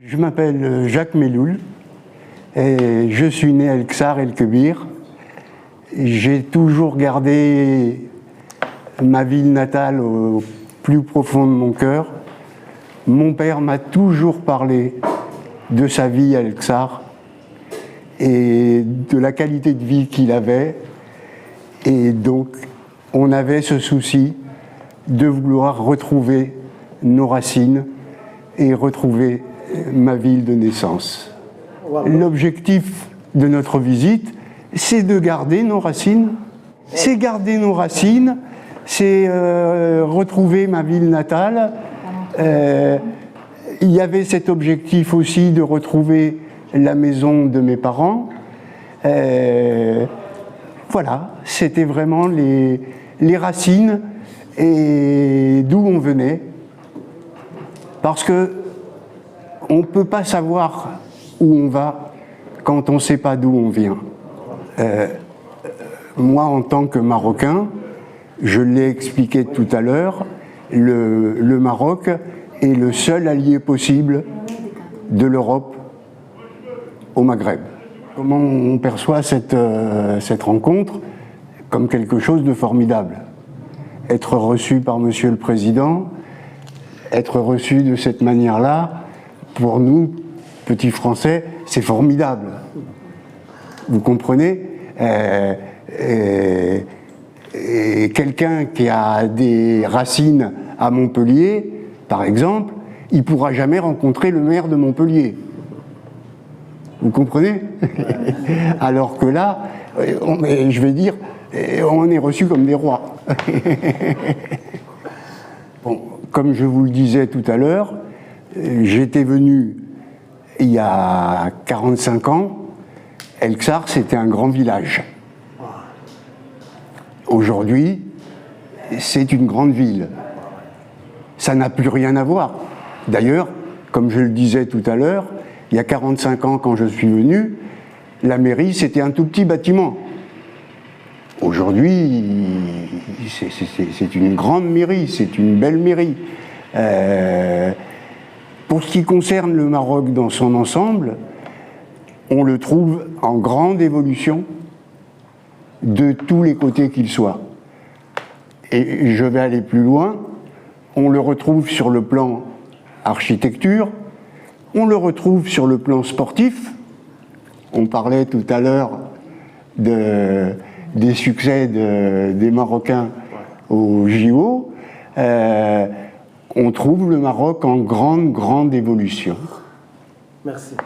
Je m'appelle Jacques Meloul et je suis né à El Ksar El Kebir. J'ai toujours gardé ma ville natale au plus profond de mon cœur. Mon père m'a toujours parlé de sa vie à El Ksar et de la qualité de vie qu'il avait. Et donc, on avait ce souci de vouloir retrouver nos racines et retrouver ma ville de naissance. L'objectif de notre visite, c'est de garder nos racines. C'est garder nos racines, c'est retrouver ma ville natale. Il y avait cet objectif aussi de retrouver la maison de mes parents. Voilà, c'était vraiment les racines et d'où on venait. Parce que on ne peut pas savoir où on va quand on ne sait pas d'où on vient. Moi, en tant que Marocain, je l'ai expliqué tout à l'heure, le Maroc est le seul allié possible de l'Europe au Maghreb. Comment on perçoit cette rencontre? Comme quelque chose de formidable. Être reçu par Monsieur le Président, être reçu de cette manière-là, pour nous, petits Français, c'est formidable. Vous comprenez? Et quelqu'un qui a des racines à Montpellier, par exemple, il ne pourra jamais rencontrer le maire de Montpellier. Vous comprenez? Alors que là, je vais dire, on est reçus comme des rois. Bon, comme je vous le disais tout à l'heure, j'étais venu il y a 45 ans. El Ksar, c'était un grand village. Aujourd'hui, c'est une grande ville. Ça n'a plus rien à voir. D'ailleurs, comme je le disais tout à l'heure, il y a 45 ans, quand je suis venu, la mairie, c'était un tout petit bâtiment. Aujourd'hui, c'est une grande mairie, c'est une belle mairie. Pour ce qui concerne le Maroc dans son ensemble, on le trouve en grande évolution de tous les côtés qu'il soit. Et je vais aller plus loin, on le retrouve sur le plan architecture, on le retrouve sur le plan sportif. On parlait tout à l'heure des succès des Marocains au JO. On trouve le Maroc en grande évolution. Merci.